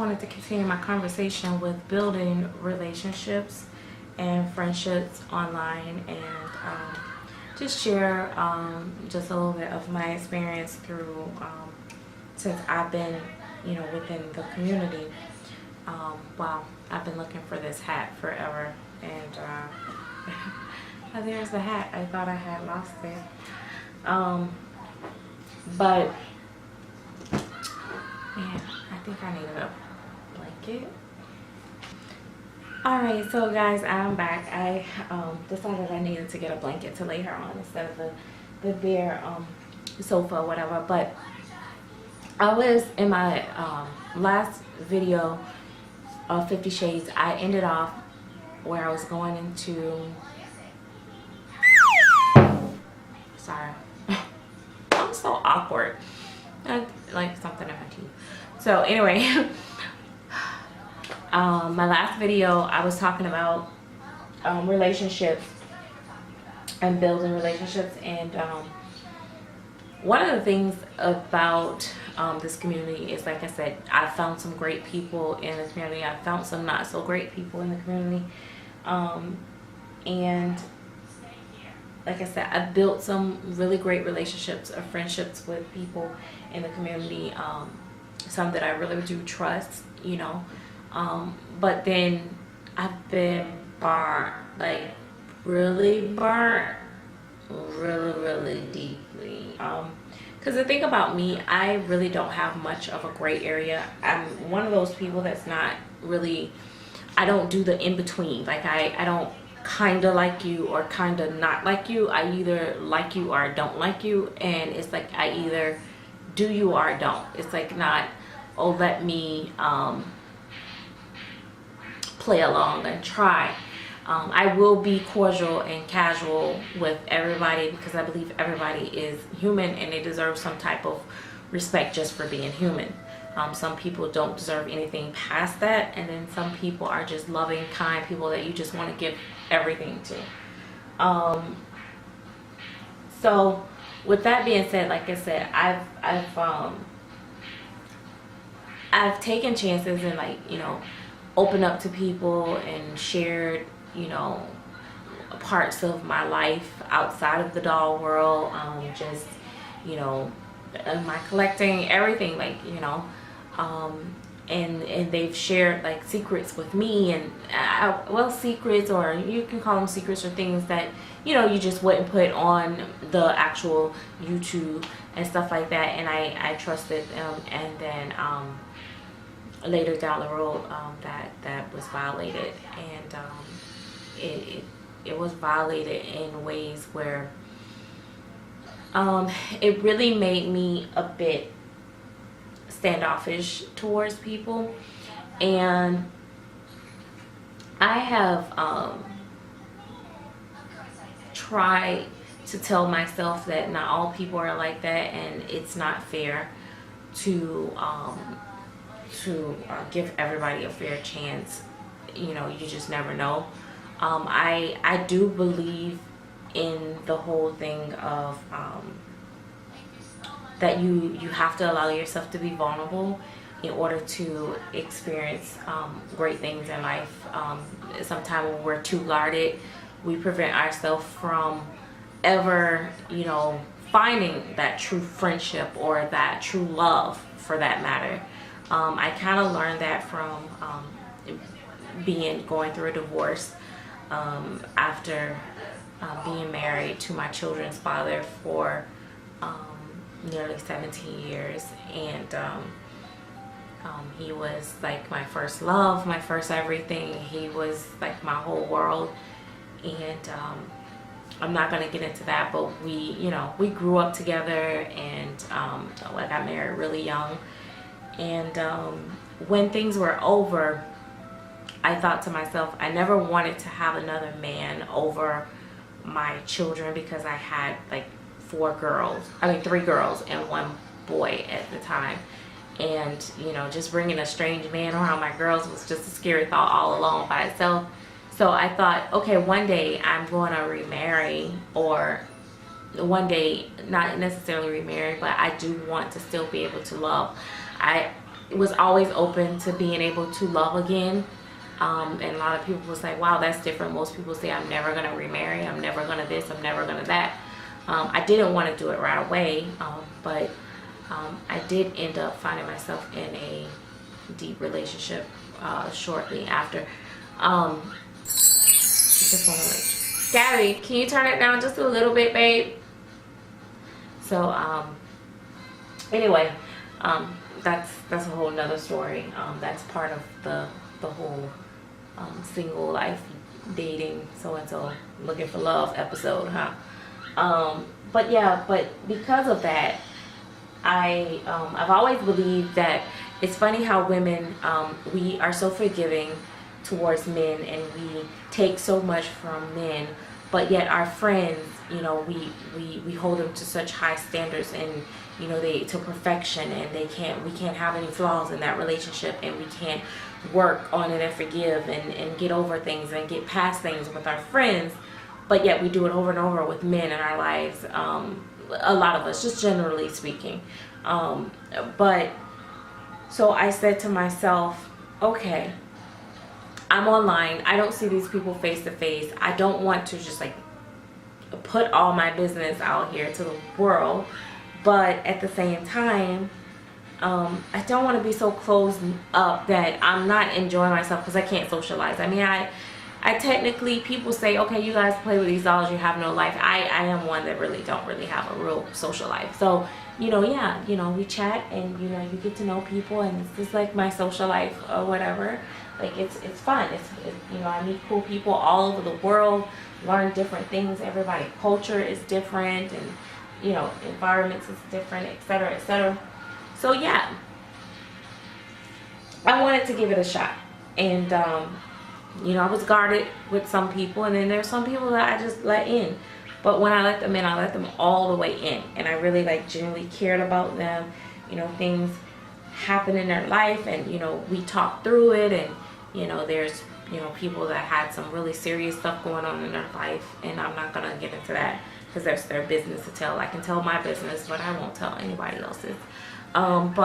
wanted to continue my conversation with building relationships and friendships online, and just share just a little bit of my experience through since I've been, within the community. Wow, I've been looking for this hat forever, and oh, there's the hat. I thought I had lost it. But man, I think I need a blanket. Alright, so guys, I'm back. I decided I needed to get a blanket to lay her on instead of the bare sofa or whatever. But I was in my last video of 50 Shades. I ended off where I was going into, sorry, I'm so awkward. Like something in my teeth. So anyway, my last video I was talking about relationships and building relationships, and one of the things about this community is, like I said, I found some great people in the community. I found some not so great people in the community, and like I said, I've built some really great relationships or friendships with people in the community, some that I really do trust, but then I've been burnt, like really burnt, really deeply. Because the thing about me, I really don't have much of a gray area. I'm one of those people that's not really, I don't do the in-between. Like I don't kind of like you or kind of not like you. I either like you or I don't like you, and it's like I either do you or I don't. It's like not, oh, let me play along and try. I will be cordial and casual with everybody because I believe everybody is human and they deserve some type of respect just for being human. Some people don't deserve anything past that, and then some people are just loving, kind people that you just want to give everything to. So with that being said, like I said, I've taken chances and, like, opened up to people and shared, parts of my life outside of the doll world, just, my collecting, everything, like, and they've shared like secrets with me, and well, secrets, or you can call them secrets, or things that you just wouldn't put on the actual YouTube and stuff like that, and I trusted them, and then later down the road that was violated, and it was violated in ways where it really made me a bit standoffish towards people. And I have tried to tell myself that not all people are like that, and it's not fair to give everybody a fair chance. You just never know. I do believe in the whole thing of that you have to allow yourself to be vulnerable in order to experience great things in life. Sometimes when we're too guarded, we prevent ourselves from ever, finding that true friendship or that true love, for that matter. I kind of learned that from going through a divorce, after being married to my children's father for nearly 17 years, and he was like my first love, my first everything. He was like my whole world, and I'm not gonna get into that, but we grew up together, and I got married really young, and when things were over, I thought to myself, I never wanted to have another man over my children, because I had like 3 girls and 1 boy at the time, and just bringing a strange man around my girls was just a scary thought all alone by itself. So I thought, okay, one day I'm going to remarry, or not necessarily remarry, but I do want to still be able to love. was always open to being able to love again. And a lot of people will say, wow, that's different. Most people say, I'm never going to remarry. I'm never going to this. I'm never going to that. I didn't want to do it right away. But I did end up finding myself in a deep relationship shortly after. Just want to Gabby, can you turn it down just a little bit, babe? So, anyway, that's a whole nother story. That's part of the whole single life, dating, so-and-so, looking for love episode, huh? But yeah, but because of that, I've always believed that it's funny how women, we are so forgiving towards men, and we take so much from men, but yet our friends, you know, we hold them to such high standards, and you know, they to perfection, and we can't have any flaws in that relationship, and we can't work on it and forgive and get over things and get past things with our friends, but yet we do it over and over with men in our lives. A lot of us, just generally speaking. But so I said to myself, okay, I'm online. I don't see these people face to face. I don't want to just like put all my business out here to the world. But at the same time, I don't want to be so closed up that I'm not enjoying myself because I can't socialize. I mean, I technically, people say, okay, you guys play with these dolls, you have no life. I am one that really don't really have a real social life. So, you know, yeah, you know, we chat, and you know, you get to know people, and it's just like my social life or whatever. Like it's fun. It's you know, I meet cool people all over the world, learn different things. Everybody's culture is different, and you know, environments is different, etc., etc. So yeah, I wanted to give it a shot, and you know, I was guarded with some people, and then there's some people that I just let in. But when I let them in, I let them all the way in, and I really like genuinely cared about them. You know, things happen in their life, and you know, we talked through it, and you know, there's, you know, people that had some really serious stuff going on in their life, and I'm not gonna get into that because that's their business to tell. I can tell my business, but I won't tell anybody else's. And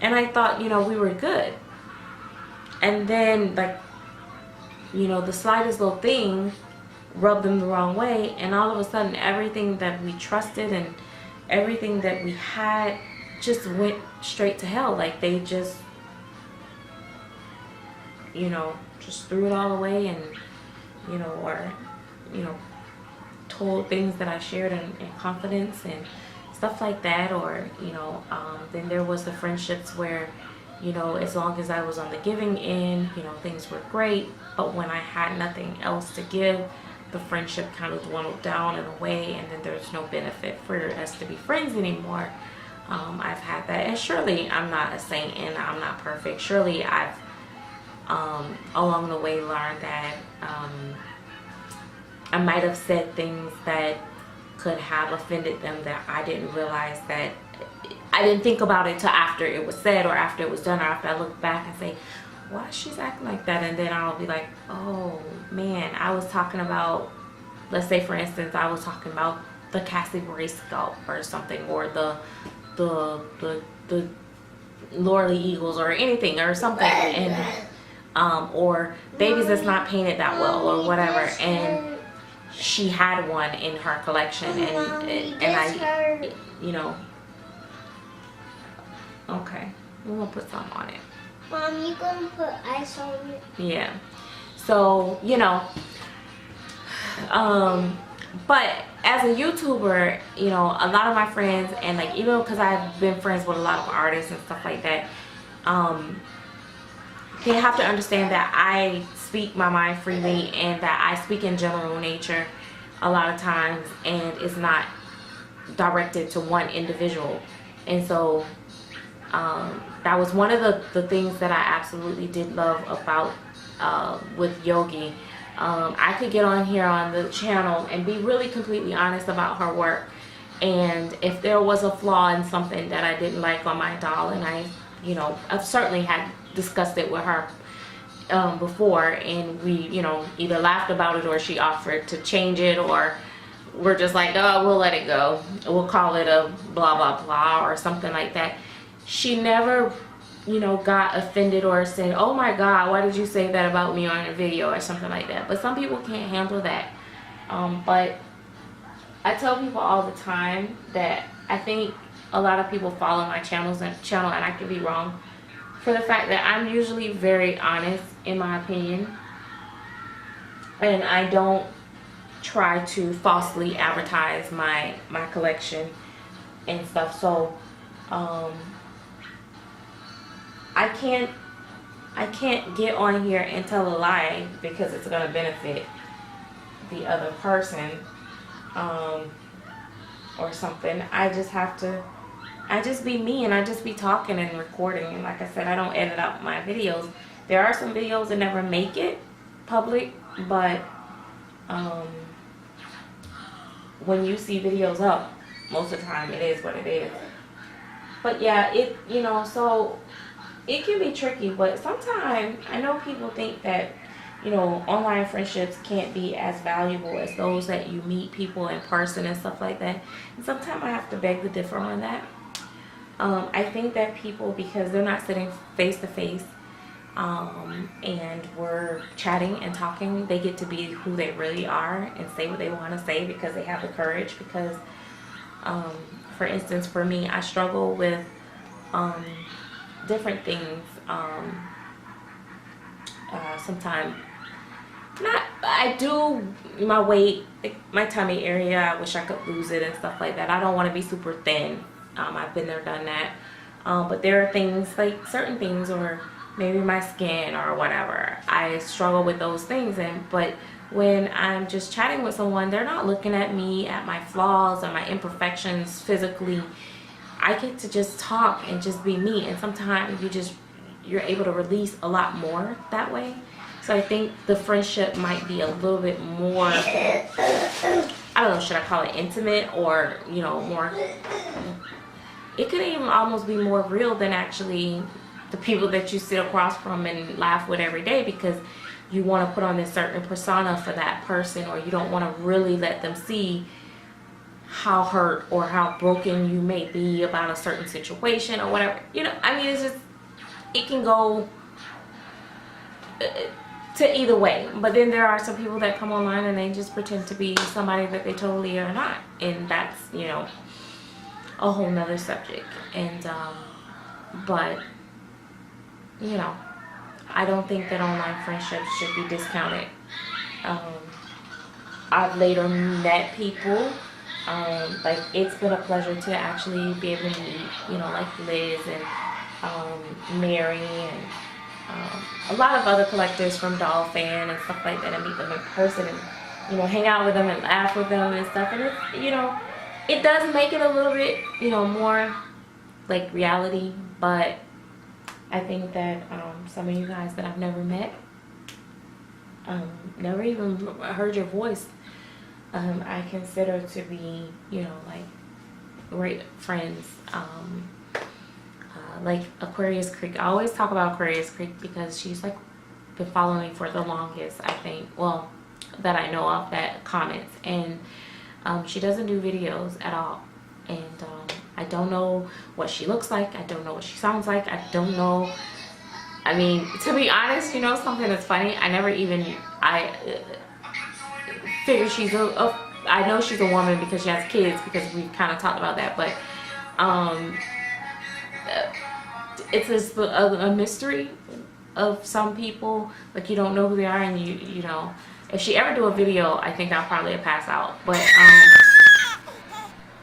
I thought, you know, we were good. And then, like, you know, the slightest little thing rubbed them the wrong way, and all of a sudden everything that we trusted and everything that we had just went straight to hell. Like, they just, you know, just threw it all away, and you know, or you know, told things that I shared in confidence and stuff like that. Or you know, then there was the friendships where, you know, as long as I was on the giving end, you know, things were great. But when I had nothing else to give, the friendship kind of dwindled down in a way, and then there's no benefit for us to be friends anymore. I've had that, and surely I'm not a saint and I'm not perfect. Surely I've along the way learned that I might have said things that could have offended them, that I didn't realize, that I didn't think about it till after it was said, or after it was done, or after I look back and say, why she's acting like that? And then I'll be like, oh man, I was talking about, let's say for instance, I was talking about the Cassie Bray scalp or something, or the Lorelei Eagles or anything or something, and or babies that's not painted that well or whatever, and she had one in her collection, and I, you know, okay, we're gonna put some on it. Mom, you gonna put ice on it? Yeah. So, you know, but as a YouTuber, you know, a lot of my friends, and like, even because I've been friends with a lot of artists and stuff like that, they have to understand that I speak my mind freely, and that I speak in general nature a lot of times, and it's not directed to one individual. And so that was one of the things that I absolutely did love about with Yogi. I could get on here on the channel and be really completely honest about her work, and if there was a flaw in something that I didn't like on my doll, and I, you know, I've certainly had discussed it with her before, and we, you know, either laughed about it, or she offered to change it, or we're just like, oh, we'll let it go, we'll call it a blah blah blah or something like that. she never, you know, got offended or said, oh my God, why did you say that about me on a video or something like that. But some people can't handle that. But I tell people all the time that I think a lot of people follow my channel, and I could be wrong, for the fact that I'm usually very honest in my opinion, and I don't try to falsely advertise my collection and stuff. So I can't get on here and tell a lie because it's gonna benefit the other person or something. I just be me, and I just be talking and recording, and like I said, I don't edit out my videos. There are some videos that never make it public, but when you see videos up, most of the time it is what it is. But yeah, you know, so it can be tricky. But sometimes I know people think that, you know, online friendships can't be as valuable as those that you meet people in person and stuff like that. And sometimes I have to beg to differ on that. I think that people, because they're not sitting face to face and we're chatting and talking, they get to be who they really are and say what they want to say because they have the courage. Because for instance, for me, I struggle with different things. Sometimes I do my weight, like my tummy area, I wish I could lose it and stuff like that. I don't want to be super thin. I've been there, done that. But there are things, like certain things, or maybe my skin or whatever, I struggle with those things. But when I'm just chatting with someone, they're not looking at me, at my flaws or my imperfections physically. I get to just talk and just be me, and sometimes you're able to release a lot more that way. So I think the friendship might be a little bit more, I don't know, should I call it intimate, or, you know, more, it could even almost be more real than actually the people that you sit across from and laugh with every day, because you want to put on this certain persona for that person, or you don't want to really let them see how hurt or how broken you may be about a certain situation or whatever. You know, I mean, it's just, it can go to either way. But then there are some people that come online and they just pretend to be somebody that they totally are not, and that's, you know, a whole nother subject. And but you know, I don't think that online friendships should be discounted. I've later met people, like, it's been a pleasure to actually be able to meet, you know, like Liz and Mary and a lot of other collectors from Doll Fan and stuff like that, and meet them in person and, you know, hang out with them and laugh with them and stuff. And it's, you know, it does make it a little bit, you know, more like reality. But I think that some of you guys that I've never met, never even heard your voice, I consider to be, you know, like great friends. Like Aquarius Creek, I always talk about Aquarius Creek because she's like been following me for the longest, I think, well, that I know of, that comments. And she doesn't do videos at all, and I don't know what she looks like, I don't know what she sounds like, I don't know. I mean, to be honest, you know, something that's funny, I figure she's I know she's a woman because she has kids, because we kind of talked about that. But it's just a mystery of some people. Like, you don't know who they are, and you know, if she ever do a video, I think I'll probably pass out. But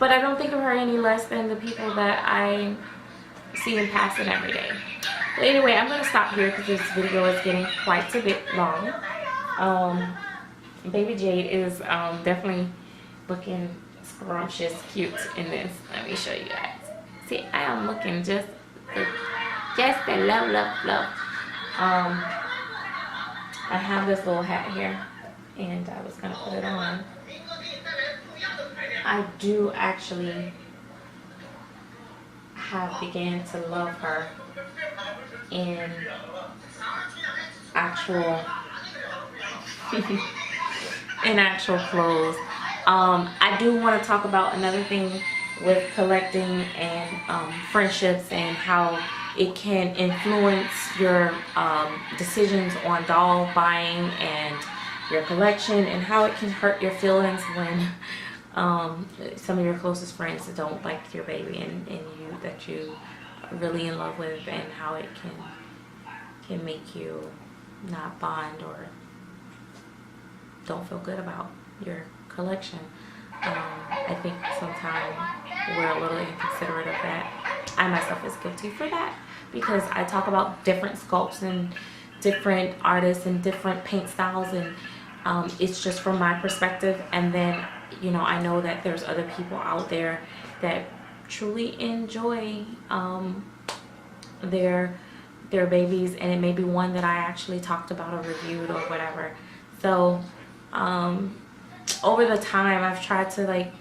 I don't think of her any less than the people that I see in passing every day. But anyway, I'm gonna stop here because this video is getting quite a bit long. Baby Jade is definitely looking scrumptious cute in this. Let me show you guys. See, I am looking just a love. I have this little hat here, and I was gonna put it on. I do actually have began to love her in actual clothes. I do want to talk about another thing with collecting and friendships, and how it can influence your decisions on doll buying and your collection, and how it can hurt your feelings when some of your closest friends don't like your baby and you that you are really in love with, and how it can make you not bond or don't feel good about your collection. I think sometimes we're a little inconsiderate of that. I myself is guilty for that, because I talk about different sculpts and different artists and different paint styles, and it's just from my perspective. And then, you know, I know that there's other people out there that truly enjoy their babies, and it may be one that I actually talked about or reviewed or whatever. So over the time, I've tried to like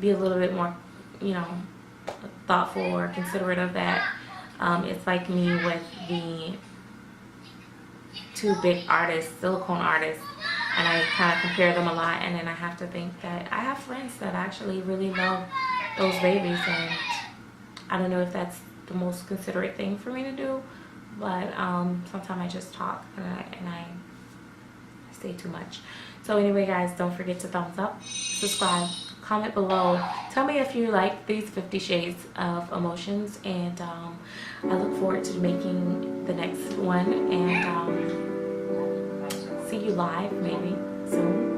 be a little bit more, you know, thoughtful or considerate of that. It's like me with the two big artists, silicone artists, and I kind of compare them a lot, and then I have to think that I have friends that actually really love those babies, and I don't know if that's the most considerate thing for me to do, but sometimes I just talk and I say too much. So anyway, guys, don't forget to thumbs up, subscribe, comment below. Tell me if you like these 50 Shades of Emotions, and I look forward to making the next one, and see you live maybe soon.